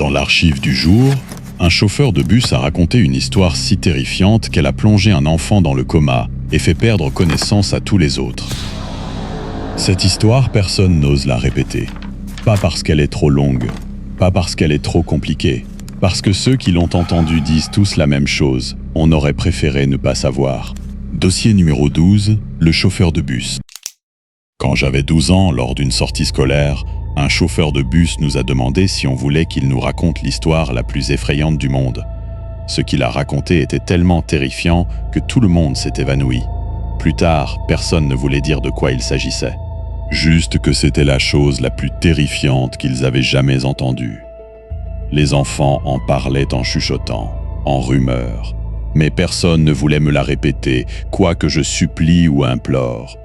Dans l'archive du jour, un chauffeur de bus a raconté une histoire si terrifiante qu'elle a plongé un enfant dans le coma et fait perdre connaissance à tous les autres. Cette histoire, personne n'ose la répéter. Pas parce qu'elle est trop longue, pas parce qu'elle est trop compliquée, parce que ceux qui l'ont entendue disent tous la même chose. On aurait préféré ne pas savoir. Dossier numéro 12, le chauffeur de bus. Quand j'avais 12 ans, lors d'une sortie scolaire, un chauffeur de bus nous a demandé si on voulait qu'il nous raconte l'histoire la plus effrayante du monde. Ce qu'il a raconté était tellement terrifiant que tout le monde s'est évanoui. Plus tard, personne ne voulait dire de quoi il s'agissait. Juste que c'était la chose la plus terrifiante qu'ils avaient jamais entendue. Les enfants en parlaient en chuchotant, en rumeurs. Mais personne ne voulait me la répéter, quoi que je supplie ou implore.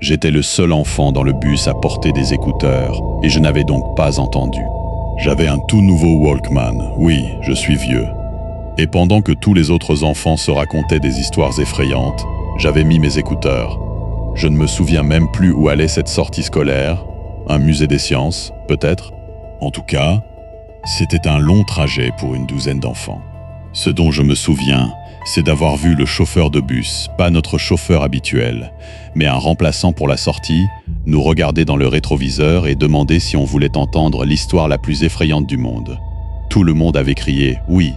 J'étais le seul enfant dans le bus à porter des écouteurs et je n'avais donc pas entendu. J'avais un tout nouveau Walkman, oui, je suis vieux. Et pendant que tous les autres enfants se racontaient des histoires effrayantes, j'avais mis mes écouteurs. Je ne me souviens même plus où allait cette sortie scolaire, un musée des sciences, peut-être. En tout cas, c'était un long trajet pour une douzaine d'enfants. Ce dont je me souviens, c'est d'avoir vu le chauffeur de bus, pas notre chauffeur habituel, mais un remplaçant pour la sortie, nous regarder dans le rétroviseur et demander si on voulait entendre l'histoire la plus effrayante du monde. Tout le monde avait crié « oui »,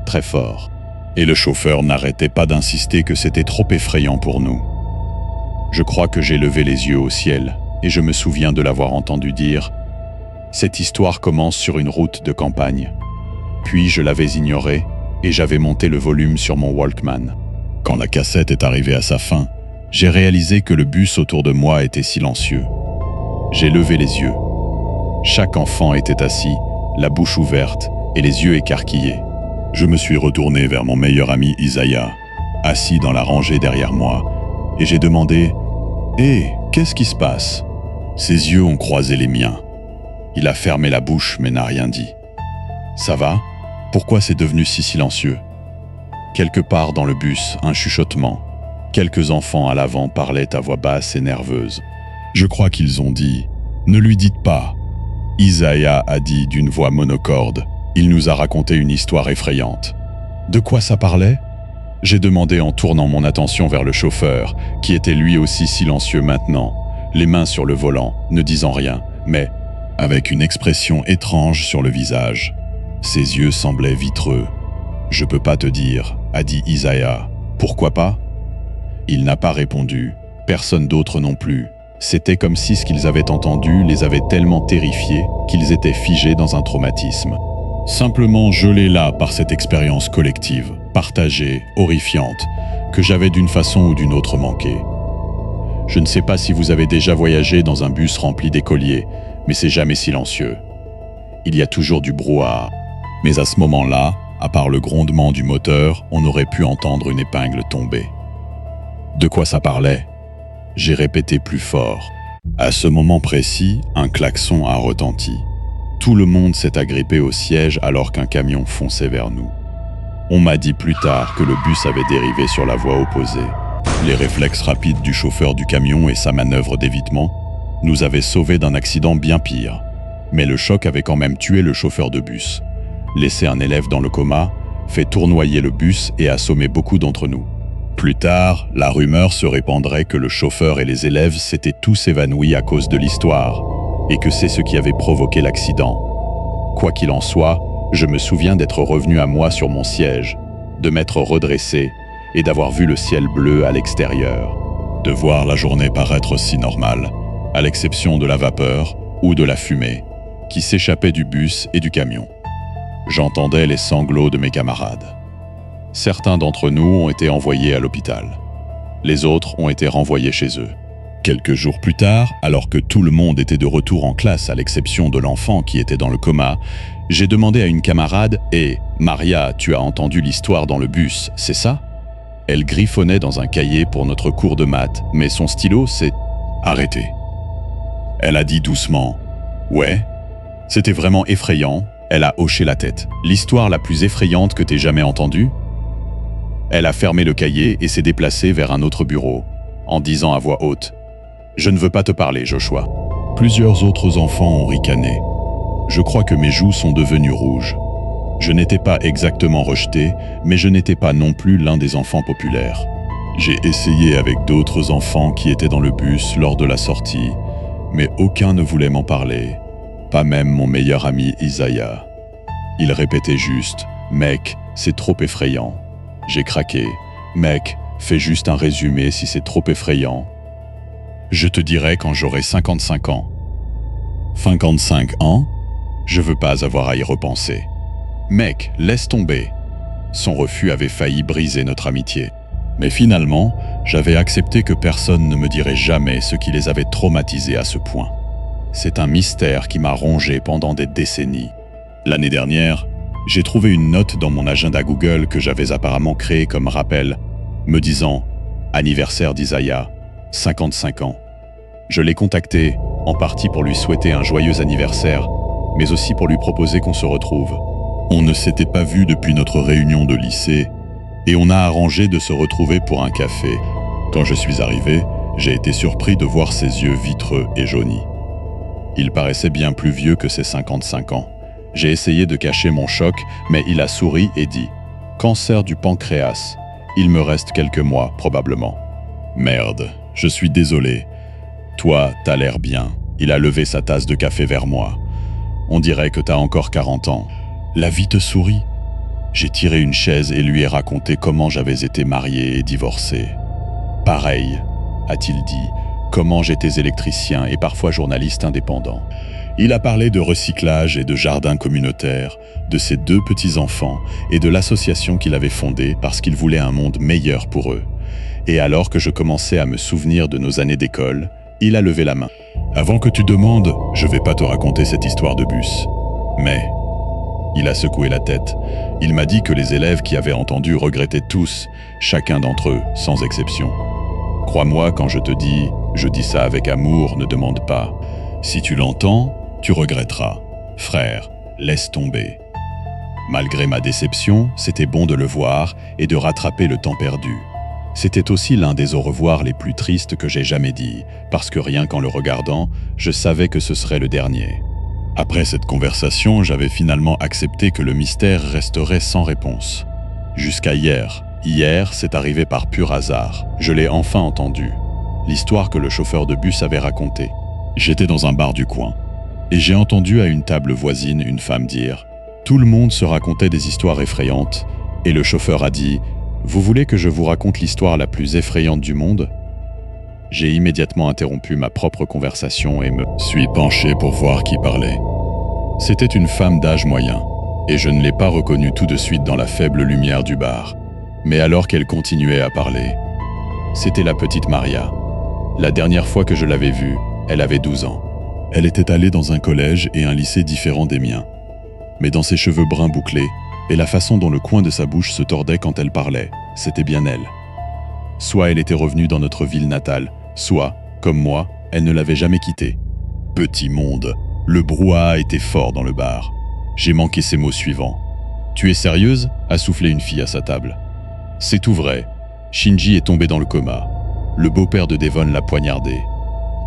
très fort. Et le chauffeur n'arrêtait pas d'insister que c'était trop effrayant pour nous. Je crois que j'ai levé les yeux au ciel et je me souviens de l'avoir entendu dire « Cette histoire commence sur une route de campagne ». Puis je l'avais ignoré et j'avais monté le volume sur mon Walkman. Quand la cassette est arrivée à sa fin, j'ai réalisé que le bus autour de moi était silencieux. J'ai levé les yeux. Chaque enfant était assis, la bouche ouverte et les yeux écarquillés. Je me suis retourné vers mon meilleur ami Isaiah, assis dans la rangée derrière moi, et j'ai demandé « Hé, qu'est-ce qui se passe ?» Ses yeux ont croisé les miens. Il a fermé la bouche mais n'a rien dit. « Ça va ? Pourquoi c'est devenu si silencieux ?» Quelque part dans le bus, un chuchotement. Quelques enfants à l'avant parlaient à voix basse et nerveuse. Je crois qu'ils ont dit « Ne lui dites pas !» Isaiah a dit d'une voix monocorde. Il nous a raconté une histoire effrayante. De quoi ça parlait ? J'ai demandé en tournant mon attention vers le chauffeur, qui était lui aussi silencieux maintenant, les mains sur le volant, ne disant rien, mais avec une expression étrange sur le visage. Ses yeux semblaient vitreux. « Je peux pas te dire », a dit Isaiah. « Pourquoi pas ?» Il n'a pas répondu, personne d'autre non plus. C'était comme si ce qu'ils avaient entendu les avait tellement terrifiés qu'ils étaient figés dans un traumatisme. Simplement gelés là par cette expérience collective, partagée, horrifiante, que j'avais d'une façon ou d'une autre manqué. Je ne sais pas si vous avez déjà voyagé dans un bus rempli d'écoliers, mais c'est jamais silencieux. Il y a toujours du brouhaha. Mais à ce moment-là, à part le grondement du moteur, on aurait pu entendre une épingle tomber. De quoi ça parlait ? J'ai répété plus fort. À ce moment précis, un klaxon a retenti. Tout le monde s'est agrippé au siège alors qu'un camion fonçait vers nous. On m'a dit plus tard que le bus avait dérivé sur la voie opposée. Les réflexes rapides du chauffeur du camion et sa manœuvre d'évitement nous avaient sauvés d'un accident bien pire. Mais le choc avait quand même tué le chauffeur de bus, laissé un élève dans le coma, fait tournoyer le bus et assommé beaucoup d'entre nous. Plus tard, la rumeur se répandrait que le chauffeur et les élèves s'étaient tous évanouis à cause de l'histoire, et que c'est ce qui avait provoqué l'accident. Quoi qu'il en soit, je me souviens d'être revenu à moi sur mon siège, de m'être redressé et d'avoir vu le ciel bleu à l'extérieur, de voir la journée paraître si normale, à l'exception de la vapeur ou de la fumée, qui s'échappait du bus et du camion. J'entendais les sanglots de mes camarades. Certains d'entre nous ont été envoyés à l'hôpital. Les autres ont été renvoyés chez eux. Quelques jours plus tard, alors que tout le monde était de retour en classe à l'exception de l'enfant qui était dans le coma, j'ai demandé à une camarade « Hé, Maria, tu as entendu l'histoire dans le bus, c'est ça ?» Elle griffonnait dans un cahier pour notre cours de maths, mais son stylo s'est arrêté. Elle a dit doucement « Ouais, c'était vraiment effrayant. » Elle a hoché la tête. « L'histoire la plus effrayante que t'aies jamais entendue ?» Elle a fermé le cahier et s'est déplacée vers un autre bureau, en disant à voix haute « Je ne veux pas te parler, Joshua. » Plusieurs autres enfants ont ricané. Je crois que mes joues sont devenues rouges. Je n'étais pas exactement rejeté, mais je n'étais pas non plus l'un des enfants populaires. J'ai essayé avec d'autres enfants qui étaient dans le bus lors de la sortie, mais aucun ne voulait m'en parler, pas même mon meilleur ami Isaiah. Il répétait juste « Mec, c'est trop effrayant ». J'ai craqué « Mec, fais juste un résumé si c'est trop effrayant ». Je te dirai quand j'aurai 55 ans. 55 ans? Je veux pas avoir à y repenser. Mec, laisse tomber. Son refus avait failli briser notre amitié. Mais finalement, j'avais accepté que personne ne me dirait jamais ce qui les avait traumatisés à ce point. C'est un mystère qui m'a rongé pendant des décennies. L'année dernière, j'ai trouvé une note dans mon agenda Google que j'avais apparemment créée comme rappel, me disant « Anniversaire d'Isaiah, 55 ans ». Je l'ai contacté, en partie pour lui souhaiter un joyeux anniversaire, mais aussi pour lui proposer qu'on se retrouve. On ne s'était pas vu depuis notre réunion de lycée, et on a arrangé de se retrouver pour un café. Quand je suis arrivé, j'ai été surpris de voir ses yeux vitreux et jaunis. Il paraissait bien plus vieux que ses 55 ans. J'ai essayé de cacher mon choc, mais il a souri et dit « Cancer du pancréas. Il me reste quelques mois, probablement. » Merde, je suis désolé. Toi, t'as l'air bien. Il a levé sa tasse de café vers moi. On dirait que t'as encore 40 ans. La vie te sourit. J'ai tiré une chaise et lui ai raconté comment j'avais été marié et divorcé. Pareil, a-t-il dit, comment j'étais électricien et parfois journaliste indépendant. Il a parlé de recyclage et de jardin communautaire, de ses 2 petits-enfants et de l'association qu'il avait fondée parce qu'il voulait un monde meilleur pour eux. Et alors que je commençais à me souvenir de nos années d'école, il a levé la main. Avant que tu demandes, je vais pas te raconter cette histoire de bus. Mais, il a secoué la tête. Il m'a dit que les élèves qui avaient entendu regrettaient tous, chacun d'entre eux, sans exception. Crois-moi quand je te dis, je dis ça avec amour, ne demande pas. Si tu l'entends, tu regretteras. Frère, laisse tomber. Malgré ma déception, c'était bon de le voir et de rattraper le temps perdu. C'était aussi l'un des au revoir les plus tristes que j'ai jamais dit, parce que rien qu'en le regardant, je savais que ce serait le dernier. Après cette conversation, j'avais finalement accepté que le mystère resterait sans réponse. Jusqu'à hier. Hier, c'est arrivé par pur hasard. Je l'ai enfin entendu. L'histoire que le chauffeur de bus avait racontée. J'étais dans un bar du coin, et j'ai entendu à une table voisine une femme dire « Tout le monde se racontait des histoires effrayantes », et le chauffeur a dit « Vous voulez que je vous raconte l'histoire la plus effrayante du monde ?» J'ai immédiatement interrompu ma propre conversation et me suis penché pour voir qui parlait. C'était une femme d'âge moyen, et je ne l'ai pas reconnue tout de suite dans la faible lumière du bar. Mais alors qu'elle continuait à parler, c'était la petite Maria. La dernière fois que je l'avais vue, elle avait 12 ans. Elle était allée dans un collège et un lycée différents des miens. Mais dans ses cheveux bruns bouclés, et la façon dont le coin de sa bouche se tordait quand elle parlait, c'était bien elle. Soit elle était revenue dans notre ville natale, soit, comme moi, elle ne l'avait jamais quittée. Petit monde, le brouhaha était fort dans le bar. J'ai manqué ces mots suivants. « Tu es sérieuse ?» a soufflé une fille à sa table. « C'est tout vrai. Shinji est tombé dans le coma. Le beau-père de Devon l'a poignardé.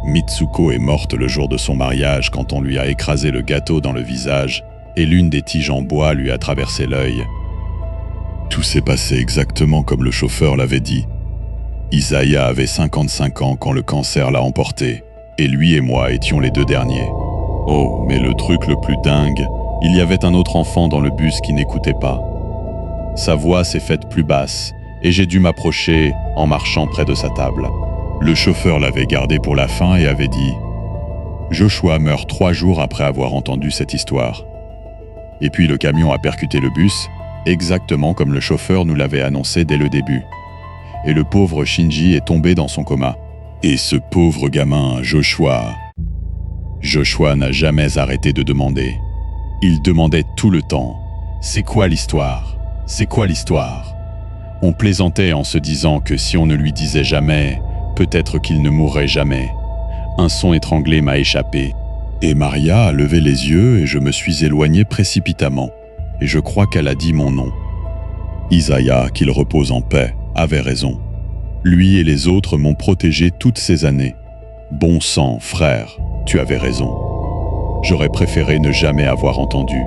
Mitsuko est morte le jour de son mariage quand on lui a écrasé le gâteau dans le visage et l'une des tiges en bois lui a traversé l'œil. Tout s'est passé exactement comme le chauffeur l'avait dit. Isaiah avait 55 ans quand le cancer l'a emporté, et lui et moi étions les 2 derniers. Oh, mais le truc le plus dingue, il y avait un autre enfant dans le bus qui n'écoutait pas. Sa voix s'est faite plus basse, et j'ai dû m'approcher en marchant près de sa table. Le chauffeur l'avait gardé pour la fin et avait dit « Joshua meurt 3 jours après avoir entendu cette histoire. » Et puis le camion a percuté le bus, exactement comme le chauffeur nous l'avait annoncé dès le début. Et le pauvre Shinji est tombé dans son coma. Et ce pauvre gamin, Joshua n'a jamais arrêté de demander. Il demandait tout le temps « C'est quoi l'histoire ? C'est quoi l'histoire ?» On plaisantait en se disant que si on ne lui disait jamais, peut-être qu'il ne mourrait jamais. Un son étranglé m'a échappé. Et Maria a levé les yeux et je me suis éloigné précipitamment. Et je crois qu'elle a dit mon nom. Isaiah, qu'il repose en paix, avait raison. Lui et les autres m'ont protégé toutes ces années. Bon sang, frère, tu avais raison. j'aurais préféré ne jamais avoir entendu.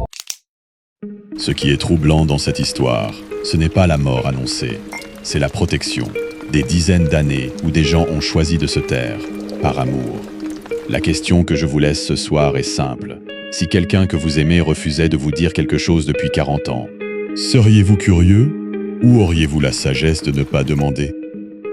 Ce qui est troublant dans cette histoire, ce n'est pas la mort annoncée, c'est la protection. Des dizaines d'années où des gens ont choisi de se taire, par amour. La question que je vous laisse ce soir est simple. Si quelqu'un que vous aimez refusait de vous dire quelque chose depuis 40 ans, seriez-vous curieux ou auriez-vous la sagesse de ne pas demander ?